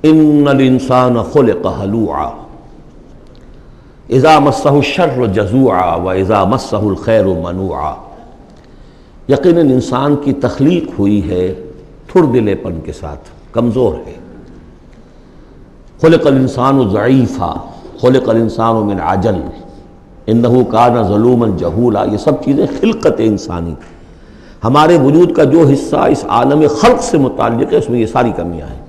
ان الانسان خلق ہلوعا اذا مسہ الشر جزوعا واذا مسہ الخیر منوعا. یقیناً انسان کی تخلیق ہوئی ہے تھڑ دلے پن کے ساتھ، کمزور ہے. خلق الانسان ضعیفا خلق الانسان من عجل انہ کان ظلوما جہولا. یہ سب چیزیں خلقت انسانی، ہمارے وجود کا جو حصہ اس عالم خلق سے متعلق ہے اس میں یہ ساری کمیاں ہیں.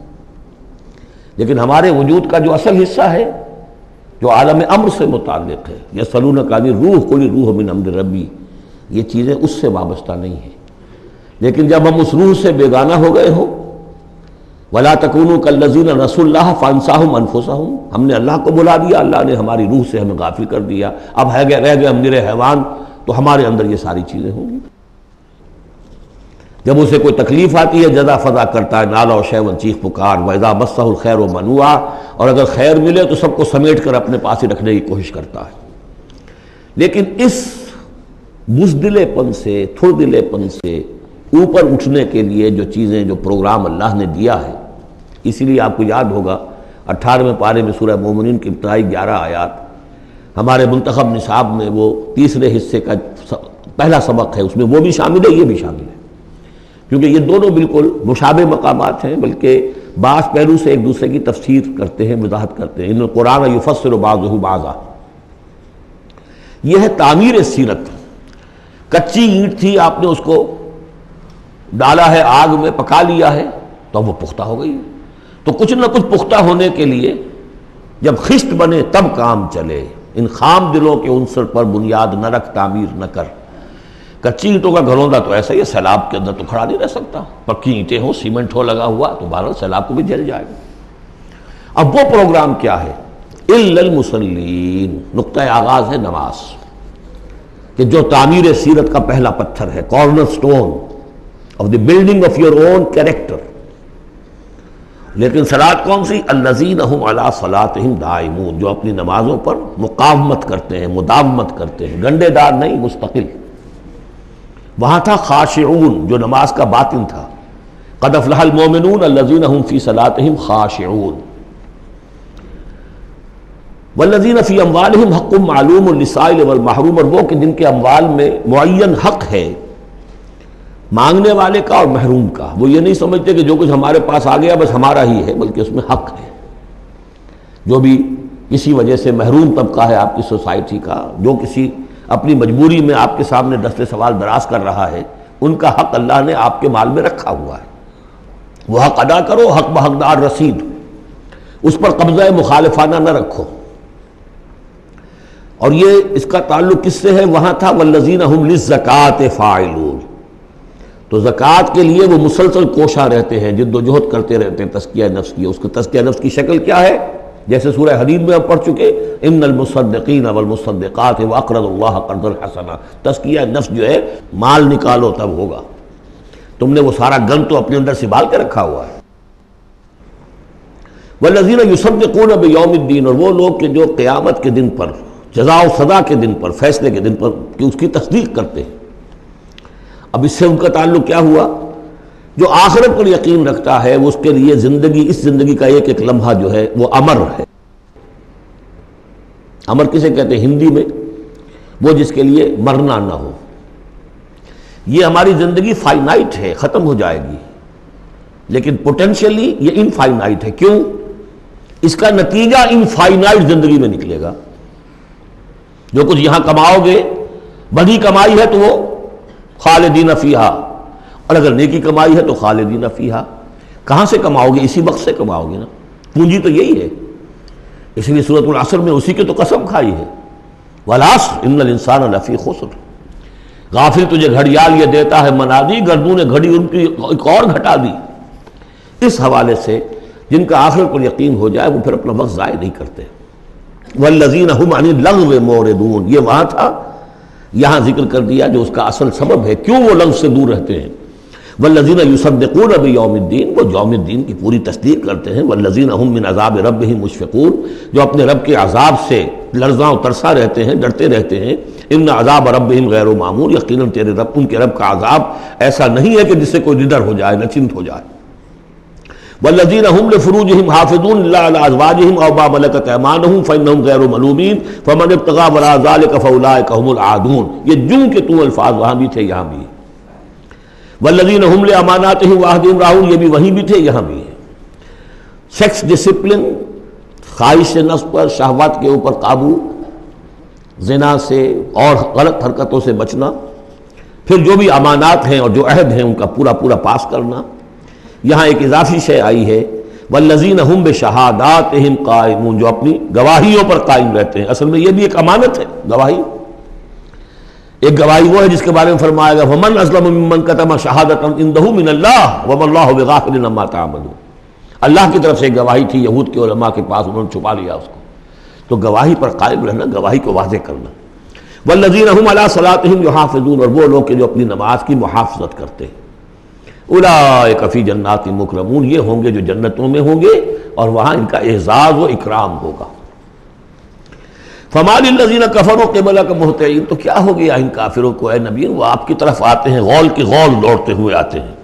لیکن ہمارے وجود کا جو اصل حصہ ہے جو عالم امر سے متعلق ہے، یسألونک عن الروح قل الروح من امر ربی، یہ چیزیں اس سے وابستہ نہیں ہیں. لیکن جب ہم اس روح سے بیگانہ ہو گئے ہوں، وَلَا تَكُونُوا كَالَّذِينَ نَسُوا اللَّهَ فَأَنسَاهُمْ أَنفُسَهُمْ، ہم نے اللہ کو بلا دیا، اللہ نے ہماری روح سے ہمیں غافل کر دیا، اب رہ گئے ہم نرے حیوان، تو ہمارے اندر یہ ساری چیزیں ہوں گی. جب اسے کوئی تکلیف آتی ہے جزا فضا کرتا ہے، نالا و شیون چیخ پکار، وَإِذَا مَسَّهُ الْخَيْرُ مَنُوعًا، اور اگر خیر ملے تو سب کو سمیٹ کر اپنے پاس ہی رکھنے کی کوشش کرتا ہے. لیکن اس بزدلے پن سے، تھڑ دلے پن سے اوپر اٹھنے کے لیے جو چیزیں، جو پروگرام اللہ نے دیا ہے، اسی لیے آپ کو یاد ہوگا 18ویں پارے میں سورہ مومنین کی ابتدائی 11 آیات ہمارے منتخب نصاب میں وہ تیسرے حصے کا پہلا سبق ہے، اس میں وہ بھی شامل ہے، یہ بھی شامل ہے، کیونکہ یہ دونوں بالکل مشابہ مقامات ہیں، بلکہ بعض پہلو سے ایک دوسرے کی تفسیر کرتے ہیں، وضاحت کرتے ہیں. ان القرآن یفسر بعضہ بعضا. یہ ہے تعمیر سیرت. کچی اینٹ تھی، آپ نے اس کو ڈالا ہے آگ میں، پکا لیا ہے تو وہ پختہ ہو گئی. تو کچھ نہ کچھ پختہ ہونے کے لیے جب خشت بنے تب کام چلے. ان خام دلوں کے عنصر پر بنیاد نہ رکھ، تعمیر نہ کر. کچی اینٹوں کا گھروندا تو ایسا ہی ہے، سیلاب کے اندر تو کھڑا نہیں رہ سکتا. پکی اینٹیں ہوں، سیمنٹ ہو لگا ہوا تو بہرحال سیلاب کو بھی جھیل جائے گا. اب وہ پروگرام کیا ہے؟ الا المصلین. نقطہ آغاز ہے نماز، کہ جو تعمیر سیرت کا پہلا پتھر ہے، corner stone of the building of your own character. لیکن صلاۃ کون سی؟ الذین ھم علی صلاتہم دائمون، جو اپنی نمازوں پر مقاومت کرتے ہیں، مداومت کرتے ہیں، گنڈے دار نہیں، مستقل. وہاں تھا خاشعون، جو نماز کا باطن تھا. قد افلح المؤمنون الذین ھم فی صلاتہم خاشعون. والذین فی اموالہم حق معلوم للسائل والمحروم، اور وہ کہ جن کے اموال میں معین حق ہے مانگنے والے کا اور محروم کا. وہ یہ نہیں سمجھتے کہ جو کچھ ہمارے پاس آ گیا بس ہمارا ہی ہے، بلکہ اس میں حق ہے. جو بھی کسی وجہ سے محروم طبقہ ہے آپ کی سوسائٹی کا، جو کسی اپنی مجبوری میں آپ کے سامنے دست سوال دراز کر رہا ہے، ان کا حق اللہ نے آپ کے مال میں رکھا ہوا ہے. وہ حق ادا کرو، حق بحقدار رسید. اس پر قبضہ مخالفانہ نہ رکھو. اور یہ اس کا تعلق کس سے ہے؟ وہاں تھا والذین ھم للزکاۃ فاعلون. تو زکوٰۃ کے لیے وہ مسلسل کوشاں رہتے ہیں، جد و جہد کرتے رہتے ہیں تزکیہ نفس کی. اس کا تزکیہ نفس کی شکل کیا ہے؟ جیسے سورہ حدید میں ہم پڑھ چکے، ان المصدقین والمصدقات واقرضوا اللہ قرضا حسنا. تزکیہ نفس جو ہے، مال نکالو تب ہوگا. تم نے وہ سارا گن تو اپنے اندر سنبھال کے رکھا ہوا ہے. والذین یصدقون بیوم الدین، اور وہ لوگ کہ جو قیامت کے دن پر، جزا و سزا کے دن پر، فیصلے کے دن پر کہ اس کی تصدیق کرتے ہیں. اب اس سے ان کا تعلق کیا ہوا؟ جو آخرت پر یقین رکھتا ہے وہ اس کے لیے زندگی، اس زندگی کا ایک ایک لمحہ جو ہے وہ امر ہے. امر کسے کہتے ہیں ہندی میں؟ وہ جس کے لیے مرنا نہ ہو. یہ ہماری زندگی فائنائٹ ہے، ختم ہو جائے گی، لیکن پوٹینشیلی یہ انفائنائٹ ہے. کیوں؟ اس کا نتیجہ انفائنائٹ زندگی میں نکلے گا. جو کچھ یہاں کماؤ گے، بڑی کمائی ہے تو وہ خالدین فیہا، اور اگر نیکی کمائی ہے تو خالدین فیہا. کہاں سے کماؤ گے؟ اسی وقت سے کماؤ گے نا. پونجی تو یہی ہے. اس لیے سورۃ العصر میں اسی کی تو قسم کھائی ہے، والعصر ان الانسان لفی خسر. غافل تجھے گھڑیال یہ دیتا ہے منادی، گردوں نے گھڑی ان کی ایک اور گھٹا دی. اس حوالے سے جن کا آخرت پر یقین ہو جائے وہ پھر اپنا وقت ضائع نہیں کرتے. والذین ھم عن اللغو معرضون، یہ وہاں تھا، یہاں ذکر کر دیا جو اس کا اصل سبب ہے کیوں وہ لغو سے دور رہتے ہیں. والذین یصدقون بیوم الدین، وہ یوم الدین کی پوری تصدیق کرتے ہیں. والذین ھم من عذاب ربہم مشفقون، جو اپنے رب کے عذاب سے لرزاں و ترساں رہتے ہیں، ڈرتے رہتے ہیں. ان عذاب ربہم غیر معمول، یقیناً تیرے رب، ان کے رب کا عذاب ایسا نہیں ہے کہ جس سے کوئی ڈر ہو جائے، نچنت ہو جائے. والذین هم لفروجهم حافظون الا علی ازواجهم او ما ملکت ایمانهم فانهم غیر ملومین فمن ابتغى وراء ذلك فاولئک هم العادون. یہ جو کہ تو الفاظ وہاں بھی تھے یہاں بھی. والذین هم لاماناتهم وعهدهم راعون، یہ بھی وہیں بھی تھے یہاں بھی. سیکس ڈسپلن، خواہش نفس پر، شہوات کے اوپر قابو، زنا سے اور غلط حرکتوں سے بچنا، پھر جو بھی امانات ہیں اور جو عہد ہیں ان کا پورا پورا پاس کرنا. یہاں ایک اضافی شے آئی ہے والذین هم بشہاداتہم قائمون، جو اپنی گواہیوں پر قائم رہتے ہیں. اصل میں یہ بھی ایک امانت ہے گواہی. ایک گواہی وہ ہے جس کے بارے میں فرمایا گیا ومن اظلم ممن کتم شہادۃ عنده من اللہ وما اللہ بغافل عما تعملون. اللہ کی طرف سے ایک گواہی تھی یہود کے علماء کے پاس، انہوں نے چھپا لیا اس کو. تو گواہی پر قائم رہنا، گواہی کو واضح کرنا. والذین هم علی صلاتہم یحافظون، اور وہ لوگ کہ جو اپنی نماز کی محافظت کرتے ہیں. اولئک فی جنات مکرمون، یہ ہوں گے جو جنتوں میں ہوں گے اور وہاں ان کا اعزاز و اکرام ہوگا. فما للذین کفروا قبلک مہطعین، تو کیا ہو گیا ان کافروں کو اے نبی، وہ آپ کی طرف آتے ہیں غول کی غول دوڑتے ہوئے آتے ہیں.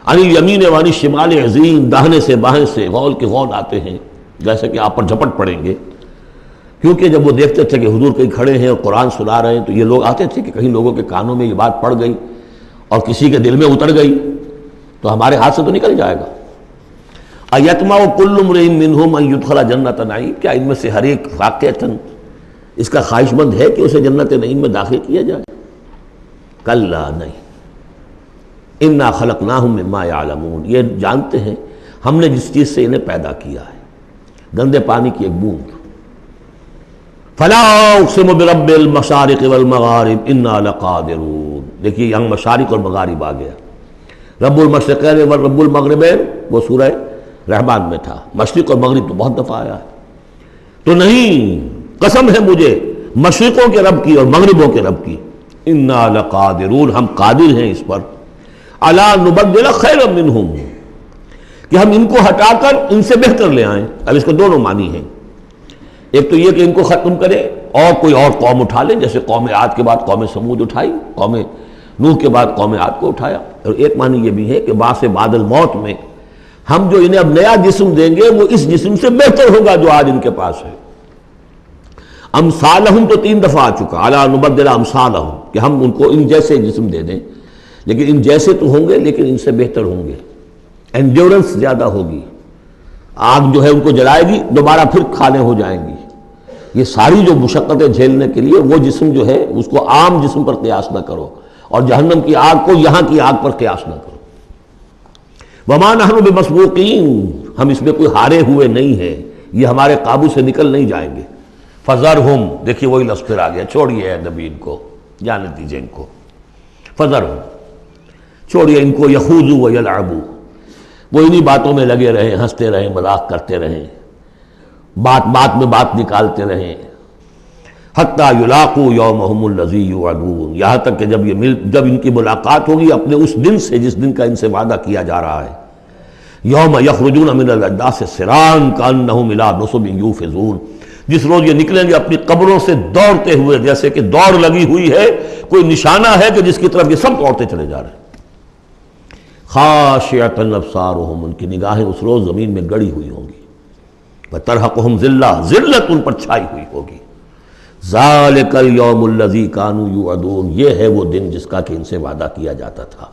عن الیمین و عن الشمال عزین، داہنے سے بائیں سے غول کی غول آتے ہیں جیسے کہ آپ پر جھپٹ پڑیں گے. کیونکہ جب وہ دیکھتے تھے کہ حضور کہیں کھڑے ہیں اور قرآن سنا رہے ہیں تو یہ لوگ آتے تھے کہ کہیں لوگوں کے کانوں میں یہ بات پڑ گئی اور کسی کے دل میں اتر گئی تو ہمارے ہاتھ سے تو نکل جائے گا. ایتمع کل امرئ منہم ان یدخل جنت نعیم، کیا ان میں سے ہر ایک واقعتاً اس کا خواہش مند ہے کہ اسے جنت نعیم میں داخل کیا جائے؟ کلا نہیں. انا خلقناہم مما یعلمون، یہ جانتے ہیں ہم نے جس چیز سے انہیں پیدا کیا ہے، گندے پانی کی ایک بوند. فلا اقسم برب المشارق والمغارب انا لقادرون. دیکھیے یہاں مشارق اور مغارب آ گیا. رب المشرقین و رب المغربین وہ سورہ رحمان میں تھا، مشرق اور مغرب تو بہت دفعہ آیا ہے. تو نہیں، قسم ہے مجھے مشرقوں کے رب کی اور مغربوں کے رب کی. انا لقادرون، ہم قادر ہیں اس پر. الا نبدل خیرا منہم، کہ ہم ان کو ہٹا کر ان سے بہتر لے آئیں. اب اس کے دونوں معنی ہیں. ایک تو یہ کہ ان کو ختم کرے اور کوئی اور قوم اٹھا لیں، جیسے قوم عاد کے بعد قوم سمود اٹھائی، قوم نوح کے بعد قوم عاد کو اٹھایا. اور ایک معنی یہ بھی ہے کہ بعث بعد الموت میں ہم جو انہیں اب نیا جسم دیں گے وہ اس جسم سے بہتر ہوگا جو آج ان کے پاس ہے. امثالہم تو 3 دفعہ آ چکا، الا نبدل امثالہم، کہ ہم ان کو ان جیسے جسم دے دیں، لیکن ان جیسے تو ہوں گے لیکن ان سے بہتر ہوں گے. انڈیورنس زیادہ ہوگی، آگ جو ہے ان کو جلائے گی دوبارہ پھر کھانے ہو جائیں گی. یہ ساری جو مشقتیں جھیلنے کے لیے وہ جسم جو ہے اس کو عام جسم پر قیاس نہ کرو، اور جہنم کی آگ کو یہاں کی آگ پر قیاس نہ کرو. وما نحن بمسبوقین، ہم اس میں کوئی ہارے ہوئے نہیں ہیں، یہ ہمارے قابو سے نکل نہیں جائیں گے. فذرہم، دیکھیے وہی لفظ پھر آ گیا، چھوڑیے اے نبی ان کو، جانے دیجیے ان کو. فذرہم، چھوڑیے ان کو، یخوضوا ویلعبوا، وہ انہی باتوں میں لگے رہیں، ہنستے رہیں، مذاق کرتے رہیں، بات بات میں بات نکالتے رہیں. حتیٰ یلاقوا یومہم الذی یوعدون، یہاں تک کہ جب ان کی ملاقات ہوگی اپنے اس دن سے جس دن کا ان سے وعدہ کیا جا رہا ہے. یوم یخرجون من الاجداث سرعا کانہم الی نصب یوفضون، جس روز یہ نکلیں گے اپنی قبروں سے دوڑتے ہوئے جیسے کہ دوڑ لگی ہوئی ہے، کوئی نشانہ ہے کہ جس کی طرف یہ سب دوڑتے چلے جا رہے ہیں. خاشعۃ ابصارہم، ان کی نگاہیں اس روز زمین میں گڑی ہوئی ہوں گی. وترہقہم ذلہ، ذلت ان پر چھائی ہوئی ہوگی. ذالک الیوم الذی کانوا یوعدون، یہ ہے وہ دن جس کا کہ ان سے وعدہ کیا جاتا تھا.